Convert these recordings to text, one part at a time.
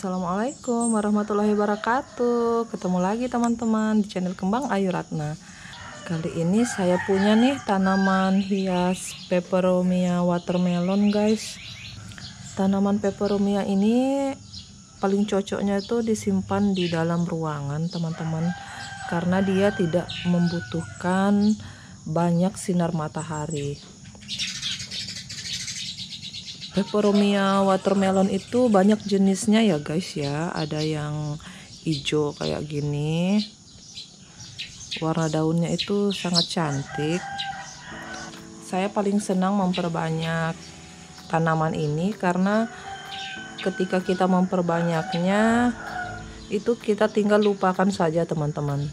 Assalamualaikum warahmatullahi wabarakatuh. Ketemu lagi teman-teman di channel Kembang Ayu Ratna. Kali ini saya punya nih tanaman hias peperomia watermelon guys. Tanaman peperomia ini paling cocoknya itu disimpan di dalam ruangan teman-teman, karena dia tidak membutuhkan banyak sinar matahari. Peperomia watermelon itu banyak jenisnya ya guys ya. Ada yang hijau kayak gini, warna daunnya itu sangat cantik. Saya paling senang memperbanyak tanaman ini karena ketika kita memperbanyaknya itu kita tinggal lupakan saja teman-teman.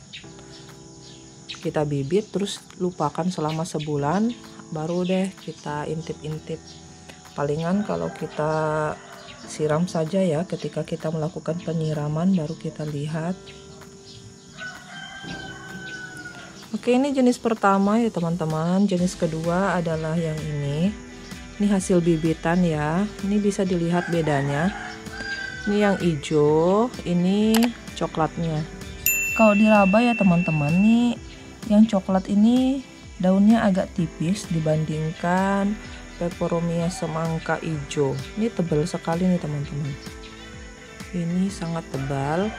Kita bibit terus lupakan selama sebulan, baru deh kita intip-intip. Palingan kalau kita siram saja ya, ketika kita melakukan penyiraman baru kita lihat. Oke, ini jenis pertama ya teman-teman. Jenis kedua adalah yang ini. Ini hasil bibitan ya. Ini bisa dilihat bedanya. Ini yang hijau, ini coklatnya. Kalau diraba ya teman-teman, nih yang coklat ini daunnya agak tipis dibandingkan peperomia semangka hijau. Ini tebal sekali nih teman-teman. Ini sangat tebal.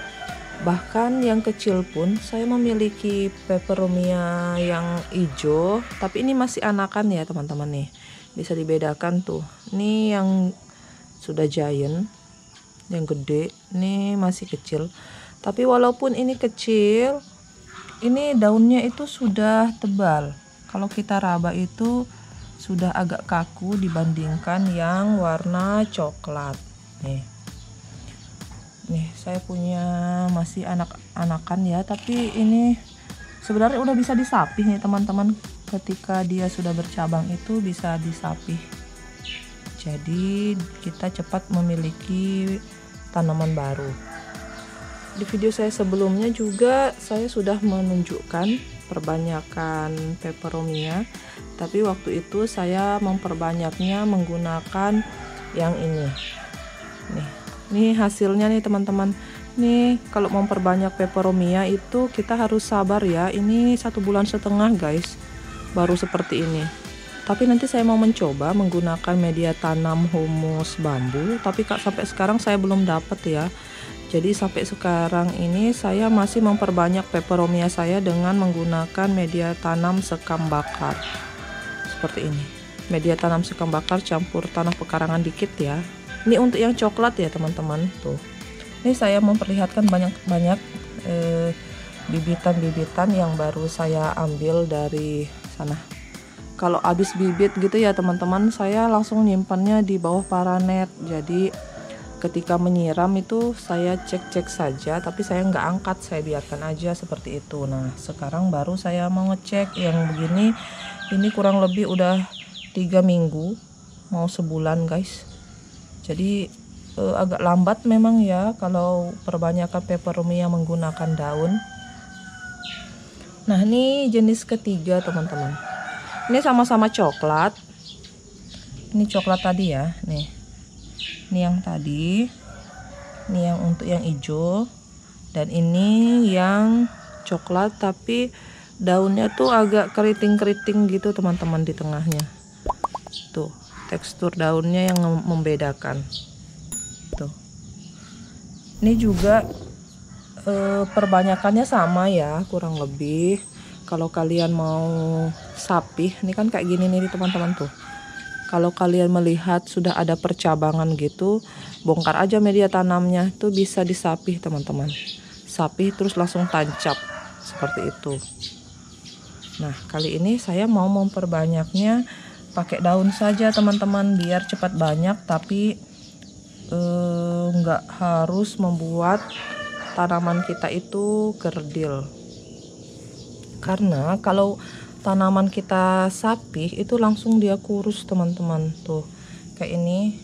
Bahkan yang kecil pun saya memiliki peperomia yang hijau, tapi ini masih anakan ya teman-teman nih. Bisa dibedakan tuh. Ini yang sudah giant, yang gede, ini masih kecil. Tapi walaupun ini kecil, ini daunnya itu sudah tebal. Kalau kita raba itu sudah agak kaku dibandingkan yang warna coklat. Nih saya punya masih anak-anakan ya, tapi ini sebenarnya udah bisa disapih nih teman-teman. Ketika dia sudah bercabang itu bisa disapih. Jadi kita cepat memiliki tanaman baru. Di video saya sebelumnya juga saya sudah menunjukkan perbanyakan peperomia, tapi waktu itu saya memperbanyaknya menggunakan yang ini. Nih hasilnya nih teman-teman. Nih kalau memperbanyak peperomia itu kita harus sabar ya. Ini 1,5 bulan guys, baru seperti ini. Tapi nanti saya mau mencoba menggunakan media tanam humus bambu, tapi sampai sekarang saya belum dapat ya. Jadi sampai sekarang ini saya masih memperbanyak peperomia saya dengan menggunakan media tanam sekam bakar. Seperti ini. Media tanam sekam bakar campur tanah pekarangan dikit ya. Ini untuk yang coklat ya teman-teman. Tuh. Ini saya memperlihatkan banyak bibitan-bibitan yang baru saya ambil dari sana. Kalau habis bibit gitu ya teman-teman, saya langsung nyimpannya di bawah paranet. Jadi ketika menyiram itu saya cek-cek saja, tapi saya nggak angkat, saya biarkan aja seperti itu. Nah sekarang baru saya mau ngecek yang begini. Ini kurang lebih udah 3 minggu mau sebulan guys. Jadi agak lambat memang ya kalau perbanyakan peperomia menggunakan daun. Nah ini jenis ketiga teman-teman. Ini sama-sama coklat. Ini coklat tadi ya, nih. Ini yang tadi, ini yang untuk yang hijau, dan ini yang coklat tapi daunnya tuh agak keriting-keriting gitu teman-teman di tengahnya. Tuh, tekstur daunnya yang membedakan. Tuh. Ini juga perbanyakannya sama ya, kurang lebih. Kalau kalian mau sapih, ini kan kayak gini nih teman-teman tuh. Kalau kalian melihat sudah ada percabangan gitu, bongkar aja media tanamnya, itu bisa disapih teman-teman. Sapih terus langsung tancap seperti itu. Nah kali ini saya mau memperbanyaknya pakai daun saja teman-teman, biar cepat banyak, tapi nggak harus membuat tanaman kita itu kerdil. Karena kalau tanaman kita sapih itu langsung dia kurus teman-teman. Tuh kayak ini.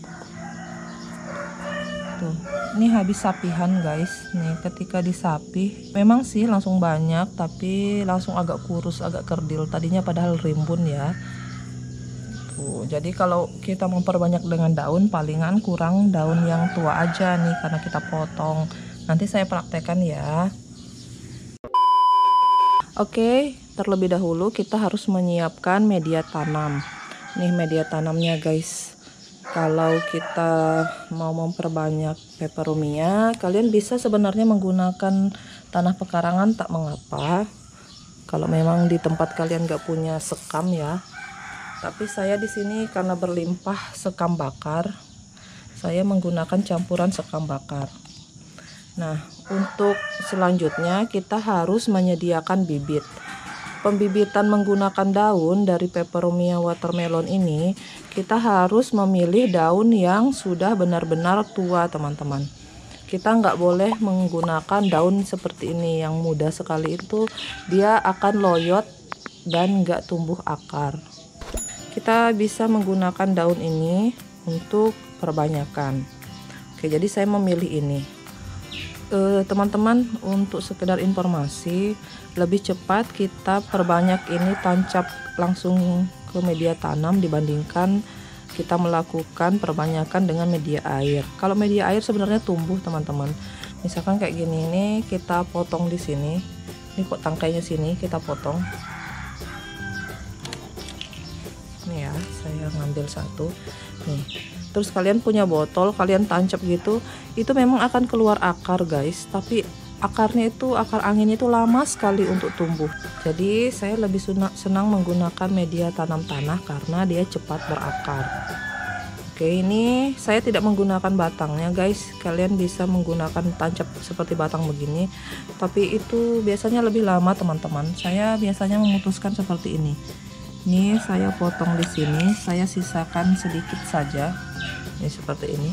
Tuh ini habis sapihan guys. Nih ketika disapih memang sih langsung banyak, tapi langsung agak kurus, agak kerdil. Tadinya padahal rimbun ya. Jadi kalau kita memperbanyak dengan daun, palingan kurang daun yang tua aja nih karena kita potong. Nanti saya praktekkan ya. Oke, terlebih dahulu kita harus menyiapkan media tanam. Nih media tanamnya guys. Kalau kita mau memperbanyak peperomia, kalian bisa sebenarnya menggunakan tanah pekarangan, tak mengapa. Kalau memang di tempat kalian gak punya sekam ya. Tapi saya di sini karena berlimpah sekam bakar, saya menggunakan campuran sekam bakar. Nah, untuk selanjutnya kita harus menyediakan bibit. Pembibitan menggunakan daun dari peperomia watermelon ini, kita harus memilih daun yang sudah benar-benar tua teman-teman. Kita nggak boleh menggunakan daun seperti ini yang muda sekali, itu dia akan loyot dan nggak tumbuh akar. Kita bisa menggunakan daun ini untuk perbanyakan. Oke, jadi saya memilih ini. Teman-teman, untuk sekedar informasi, lebih cepat kita perbanyak ini tancap langsung ke media tanam dibandingkan kita melakukan perbanyakan dengan media air. Kalau media air sebenarnya tumbuh teman-teman. Misalkan kayak gini, ini kita potong di sini. Ini kok tangkainya sini kita potong. Nih ya, saya ngambil satu nih. Terus kalian punya botol, kalian tancap gitu, itu memang akan keluar akar guys, tapi akarnya itu, akar angin itu lama sekali untuk tumbuh. Jadi saya lebih senang menggunakan media tanam tanah karena dia cepat berakar. Oke, ini saya tidak menggunakan batangnya guys, kalian bisa menggunakan tancap seperti batang begini, tapi itu biasanya lebih lama teman-teman. Saya biasanya memutuskan seperti ini. Ini saya potong di sini, saya sisakan sedikit saja. Ini seperti ini.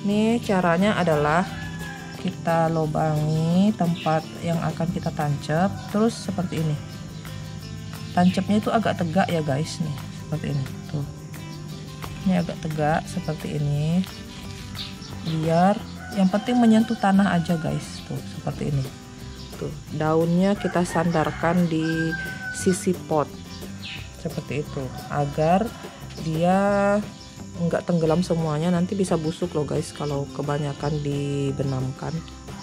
Ini caranya adalah kita lubangi tempat yang akan kita tancap, terus seperti ini. Tancapnya itu agak tegak ya guys, nih seperti ini. Tuh. Ini agak tegak seperti ini. Biar yang penting menyentuh tanah aja guys, tuh seperti ini. Tuh, daunnya kita sandarkan di sisi pot. Seperti itu agar dia enggak tenggelam semuanya, nanti bisa busuk loh guys kalau kebanyakan dibenamkan.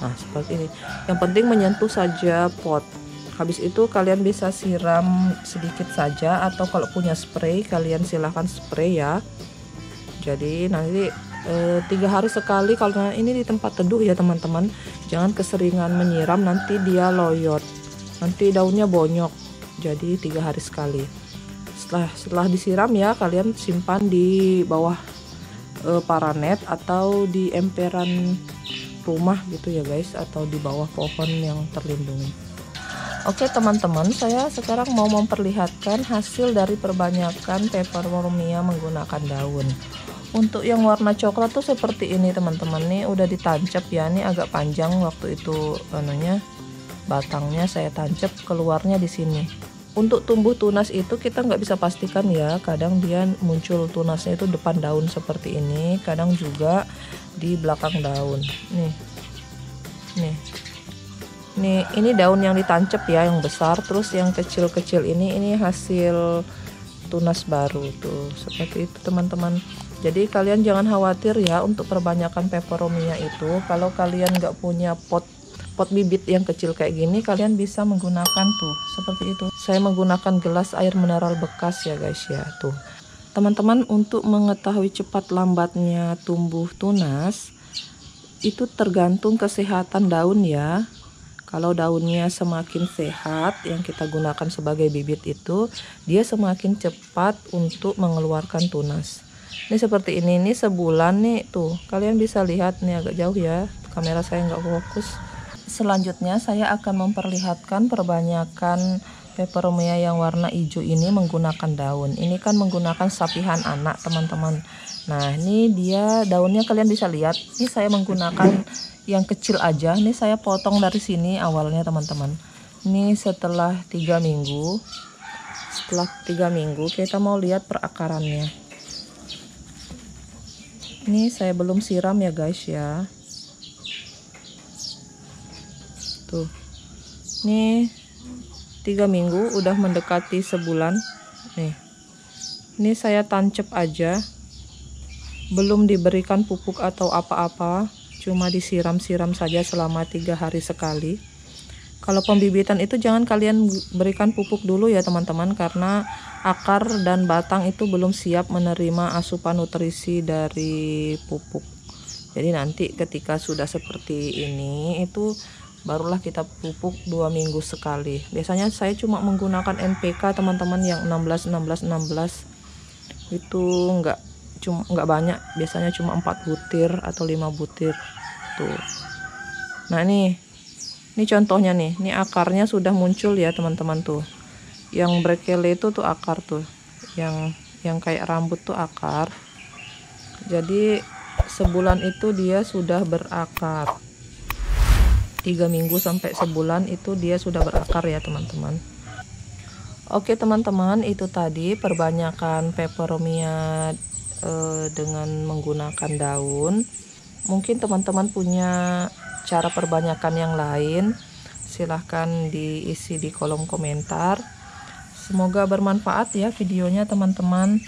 Nah seperti ini, yang penting menyentuh saja pot. Habis itu kalian bisa siram sedikit saja, atau kalau punya spray kalian silahkan spray ya. Jadi nanti 3 hari sekali, kalau ini di tempat teduh ya teman-teman, jangan keseringan menyiram, nanti dia loyot, nanti daunnya bonyok. Jadi 3 hari sekali. Setelah disiram ya, kalian simpan di bawah paranet atau di emperan rumah gitu ya guys, atau di bawah pohon yang terlindungi. Oke teman-teman, saya sekarang mau memperlihatkan hasil dari perbanyakan peperomia menggunakan daun. Untuk yang warna coklat tuh seperti ini teman-teman, nih udah ditancap ya, ini agak panjang waktu itu batangnya saya tancap, keluarnya di sini. Untuk tumbuh tunas itu kita nggak bisa pastikan ya, kadang dia muncul tunasnya itu depan daun seperti ini, kadang juga di belakang daun. Ini daun yang ditancap ya, yang besar, terus yang kecil-kecil ini hasil tunas baru tuh, seperti itu teman-teman. Jadi kalian jangan khawatir ya untuk perbanyakan peperomia itu. Kalau kalian nggak punya pot bibit yang kecil kayak gini, kalian bisa menggunakan tuh seperti itu. Saya menggunakan gelas air mineral bekas ya guys ya. Tuh teman-teman, untuk mengetahui cepat lambatnya tumbuh tunas itu tergantung kesehatan daun ya. Kalau daunnya semakin sehat yang kita gunakan sebagai bibit itu, dia semakin cepat untuk mengeluarkan tunas. Ini seperti ini sebulan nih tuh, kalian bisa lihat nih, agak jauh ya, kamera saya nggak fokus. Selanjutnya saya akan memperlihatkan perbanyakan peperomia yang warna hijau ini menggunakan daun. Ini kan menggunakan sapihan anak teman-teman. Nah ini dia daunnya, kalian bisa lihat. Ini saya menggunakan yang kecil aja. Ini saya potong dari sini awalnya teman-teman. Ini setelah 3 minggu. Setelah 3 minggu kita mau lihat perakarannya. Ini saya belum siram ya guys ya. Tuh, ini 3 minggu udah mendekati sebulan nih. Ini saya tancap aja, belum diberikan pupuk atau apa-apa, cuma disiram-siram saja selama 3 hari sekali. Kalau pembibitan itu jangan kalian berikan pupuk dulu ya teman-teman, karena akar dan batang itu belum siap menerima asupan nutrisi dari pupuk. Jadi nanti ketika sudah seperti ini itu barulah kita pupuk 2 minggu sekali. Biasanya saya cuma menggunakan NPK teman-teman yang 16 itu nggak banyak, biasanya cuma 4 butir atau 5 butir tuh. Nah ini contohnya nih, ini akarnya sudah muncul ya teman-teman tuh. Yang brekele itu tuh akar tuh, yang kayak rambut tuh akar. Jadi sebulan itu dia sudah berakar. 3 minggu sampai sebulan itu dia sudah berakar ya teman-teman. Oke teman-teman, itu tadi perbanyakan peperomia dengan menggunakan daun. Mungkin teman-teman punya cara perbanyakan yang lain, silahkan diisi di kolom komentar. Semoga bermanfaat ya videonya teman-teman.